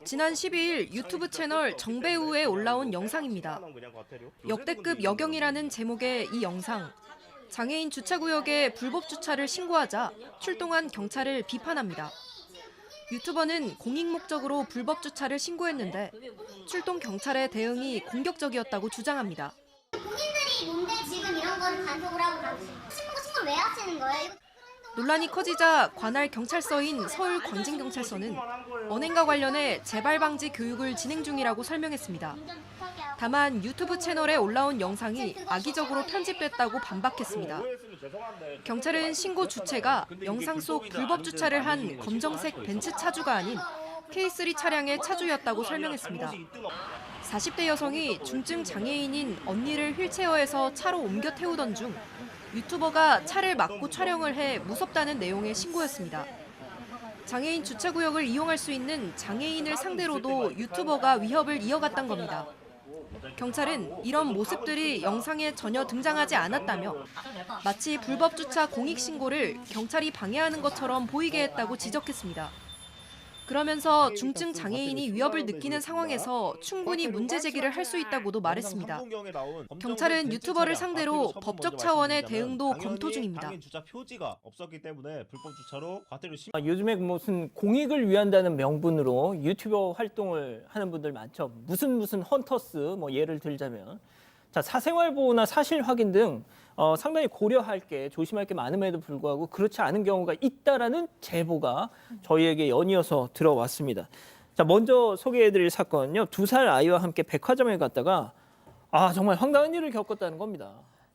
지난 12일 유튜브 채널 정배우에 올라온 영상입니다. 역대급 여경이라는 제목의 이 영상. 장애인 주차구역에 불법 주차를 신고하자 출동한 경찰을 비판합니다. 유튜버는 공익 목적으로 불법 주차를 신고했는데 출동 경찰의 대응이 공격적이었다고 주장합니다. 본인들이 뭔데 지금 이런 건 단속을 하고 신고를 왜 하시는 거예요? 논란이 커지자 관할 경찰서인 서울 광진경찰서는 언행과 관련해 재발 방지 교육을 진행 중이라고 설명했습니다. 다만 유튜브 채널에 올라온 영상이 악의적으로 편집됐다고 반박했습니다. 경찰은 신고 주체가 영상 속 불법 주차를 한 검정색 벤츠 차주가 아닌 K3 차량의 차주였다고 설명했습니다. 40대 여성이 중증 장애인인 언니를 휠체어에서 차로 옮겨 태우던 중 유튜버가 차를 막고 촬영을 해 무섭다는 내용의 신고였습니다. 장애인 주차구역을 이용할 수 있는 장애인을 상대로도 유튜버가 위협을 이어갔던 겁니다. 경찰은 이런 모습들이 영상에 전혀 등장하지 않았다며 마치 불법 주차 공익 신고를 경찰이 방해하는 것처럼 보이게 했다고 지적했습니다. 그러면서 중증 장애인이 위협을 느끼는 상황에서 충분히 문제 제기를 할 수 있다고도 말했습니다. 경찰은 유튜버를 상대로 법적 차원의 대응도 검토 중입니다. 요즘에 무슨 공익을 위한다는 명분으로 유튜버 활동을 하는 분들 많죠. 무슨 헌터스 뭐 예를 들자면 자, 사생활 보호나 사실 확인 등 상당히 고려할 게 조심할 게 많음에도 불구하고 그렇지 않은 경우가 있다라는 제보가 저희에게 연이어서 들어왔습니다. 자, 먼저 소개해드릴 사건은요. 2살 아이와 함께 백화점에 갔다가 정말 황당한 일을 겪었다는 겁니다.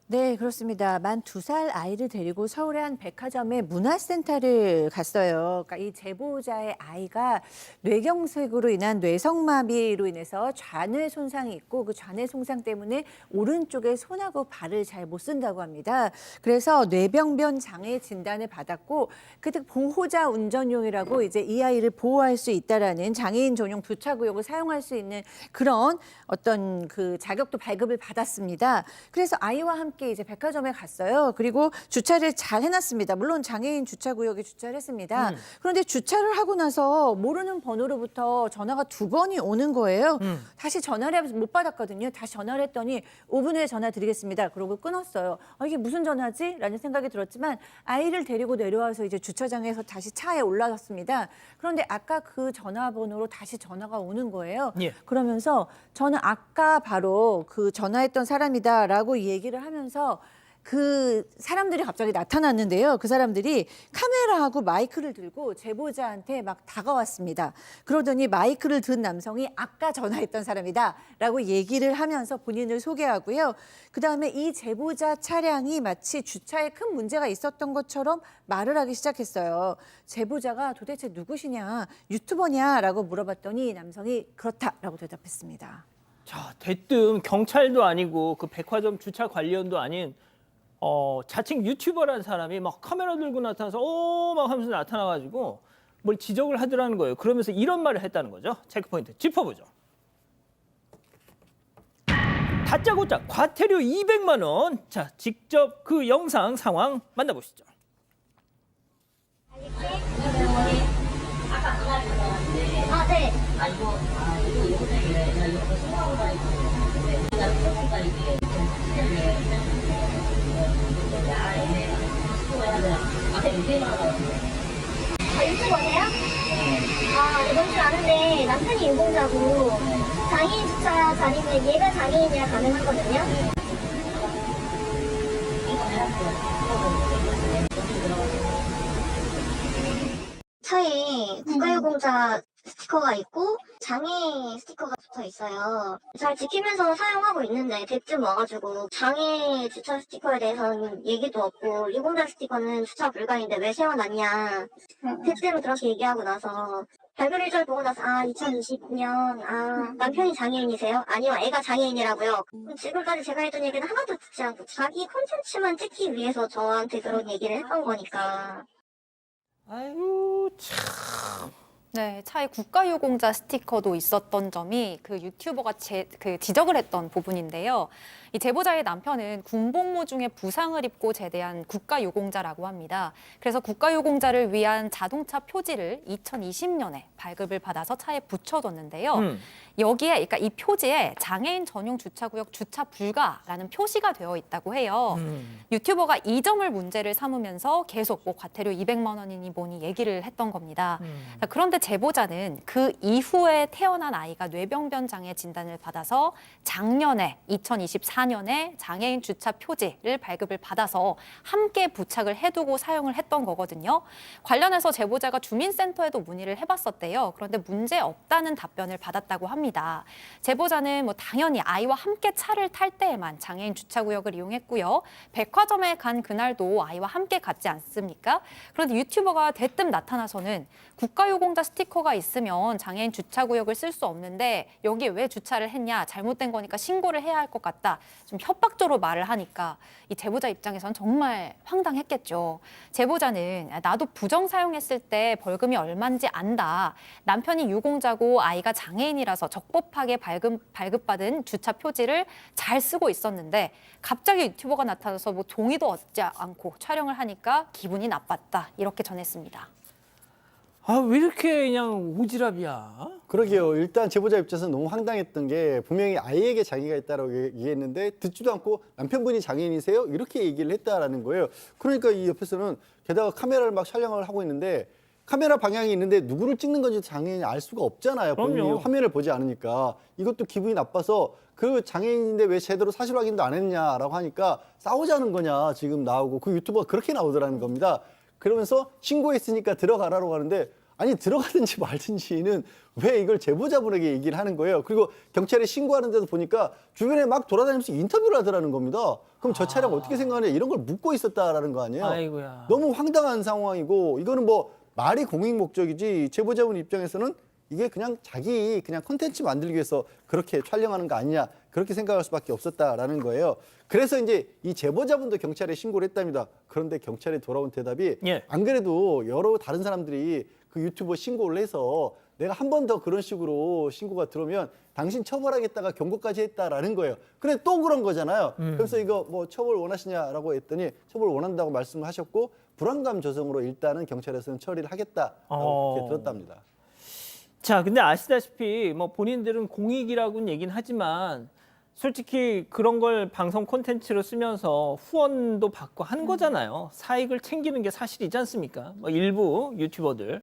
네, 그렇습니다. 만 2살 아이를 데리고 서울의 한 백화점의 문화센터를 갔어요. 그러니까 이 제보자의 아이가 뇌경색으로 인한 뇌성마비로 인해서 좌뇌 손상이 있고 그 좌뇌 손상 때문에 오른쪽에 손하고 발을 잘 못 쓴다고 합니다. 그래서 뇌병변 장애 진단을 받았고 그때 보호자 운전용이라고 이제 이 아이를 보호할 수 있다라는 장애인 전용 주차구역을 사용할 수 있는 그런 어떤 그 자격도 발급을 받았습니다. 그래서 아이와 함께 이제 백화점에 갔어요. 그리고 주차를 잘 해놨습니다. 물론 장애인 주차구역에 주차를 했습니다. 그런데 주차를 하고 나서 모르는 번호로부터 전화가 2번이 오는 거예요. 다시 전화를 해서 못 받았거든요. 다시 전화를 했더니 5분 후에 전화 드리겠습니다. 그러고 끊었어요. 이게 무슨 전화지? 라는 생각이 들었지만 아이를 데리고 내려와서 이제 주차장에서 다시 차에 올라갔습니다. 그런데 아까 그 전화번호로 다시 전화가 오는 거예요. 예. 그러면서 저는 아까 바로 그 전화했던 사람이다라고 얘기를 하면서 그 사람들이 갑자기 나타났는데요. 그 사람들이 카메라하고 마이크를 들고 제보자한테 막 다가왔습니다. 그러더니 마이크를 든 남성이 아까 전화했던 사람이다라고 얘기를 하면서 본인을 소개하고요. 그다음에 이 제보자 차량이 마치 주차에 큰 문제가 있었던 것처럼 말을 하기 시작했어요. 제보자가 도대체 누구시냐, 유튜버냐라고 물어봤더니 남성이 그렇다라고 대답했습니다. 자, 대뜸 경찰도 아니고 그 백화점 주차 관리원도 아닌 자칭 유튜버라는 사람이 막 카메라 들고 나타나서 막 하면서 나타나가지고 뭘 지적을 하더라는 거예요. 그러면서 이런 말을 했다는 거죠. 체크포인트 짚어보죠. 다짜고짜 과태료 200만 원. 자, 직접 그 영상 상황 만나보시죠. 네. 유튜버세요? 이건 줄 아는데 남편이 유공자고 장애인 주차 자리는 얘가 장애인이라 가능하거든요. 차에 국가유공자 스티커가 있고 장애 스티커가 붙어 있어요. 잘 지키면서 사용하고 있는데 대뜸 와가지고 장애 주차 스티커에 대해서는 얘기도 없고 유공자 스티커는 주차 불가인데 왜 세워놨냐. 대뜸 그렇게 얘기하고 나서 발급 일절 보고 나서 2020년 남편이 장애인이세요? 아니요, 애가 장애인이라고요. 지금까지 제가 했던 얘기는 하나도 듣지 않고 자기 콘텐츠만 찍기 위해서 저한테 그런 얘기를 했던 거니까. 아유 참 네, 차에 국가유공자 스티커도 있었던 점이 그 유튜버가 지적을 했던 부분인데요. 이 제보자의 남편은 군복무 중에 부상을 입고 제대한 국가유공자라고 합니다. 그래서 국가유공자를 위한 자동차 표지를 2020년에 발급을 받아서 차에 붙여줬는데요. 여기에, 그러니까 이 표지에 장애인 전용 주차구역 주차 불가라는 표시가 되어 있다고 해요. 유튜버가 이 점을 문제를 삼으면서 계속 뭐 과태료 200만 원이니 뭐니 얘기를 했던 겁니다. 자, 그런데 제보자는 그 이후에 태어난 아이가 뇌병변 장애 진단을 받아서 작년에 2024년에 장애인 주차 표지를 발급을 받아서 함께 부착을 해두고 사용을 했던 거거든요. 관련해서 제보자가 주민센터에도 문의를 해봤었대요. 그런데 문제 없다는 답변을 받았다고 합니다. 제보자는 뭐 당연히 아이와 함께 차를 탈 때에만 장애인 주차구역을 이용했고요. 백화점에 간 그날도 아이와 함께 갔지 않습니까? 그런데 유튜버가 대뜸 나타나서는 국가유공자 스티커가 있으면 장애인 주차구역을 쓸 수 없는데 여기에 왜 주차를 했냐, 잘못된 거니까 신고를 해야 할 것 같다, 좀 협박적으로 말을 하니까 이 제보자 입장에선 정말 황당했겠죠. 제보자는 나도 부정 사용했을 때 벌금이 얼마인지 안다. 남편이 유공자고 아이가 장애인이라서 적법하게 발급받은 주차 표지를 잘 쓰고 있었는데 갑자기 유튜버가 나타나서 뭐 동의도 얻지 않고 촬영을 하니까 기분이 나빴다, 이렇게 전했습니다. 아, 왜 이렇게 그냥 오지랖이야? 그러게요. 일단 제보자 입장에서는 너무 황당했던 게 분명히 아이에게 장애가 있다라고 얘기했는데 듣지도 않고 남편분이 장애인이세요? 이렇게 얘기를 했다라는 거예요. 그러니까 이 옆에서는 게다가 카메라를 막 촬영을 하고 있는데 카메라 방향이 있는데 누구를 찍는 건지 장애인이 알 수가 없잖아요. 본인이 그럼요. 화면을 보지 않으니까. 이것도 기분이 나빠서 그 장애인인데 왜 제대로 사실 확인도 안 했냐라고 하니까 싸우자는 거냐 지금 나오고 그 유튜버가 그렇게 나오더라는 겁니다. 그러면서 신고했으니까 들어가라고 하는데 아니 들어가든지 말든지는 왜 이걸 제보자분에게 얘기를 하는 거예요. 그리고 경찰에 신고하는 데도 보니까 주변에 막 돌아다니면서 인터뷰를 하더라는 겁니다. 그럼 저 차량 어떻게 생각하냐 이런 걸 묻고 있었다라는 거 아니에요. 아이고야. 너무 황당한 상황이고 이거는 뭐 말이 공익 목적이지 제보자분 입장에서는 이게 그냥 자기 그냥 콘텐츠 만들기 위해서 그렇게 촬영하는 거 아니냐 그렇게 생각할 수밖에 없었다라는 거예요. 그래서 이제 이 제보자분도 경찰에 신고를 했답니다. 그런데 경찰에 돌아온 대답이 예. 안 그래도 여러 다른 사람들이 그 유튜버 신고를 해서 내가 한 번 더 그런 식으로 신고가 들어오면 당신 처벌하겠다가 경고까지 했다라는 거예요. 근데 또 그런 거잖아요. 그래서 이거 뭐 처벌 원하시냐라고 했더니 처벌 원한다고 말씀을 하셨고 불안감 조성으로 일단은 경찰에서는 처리를 하겠다라고 그렇게 들었답니다. 자, 근데 아시다시피 뭐 본인들은 공익이라고는 얘기는 하지만 솔직히 그런 걸 방송 콘텐츠로 쓰면서 후원도 받고 한 거잖아요. 사익을 챙기는 게 사실이지 않습니까? 뭐 일부 유튜버들.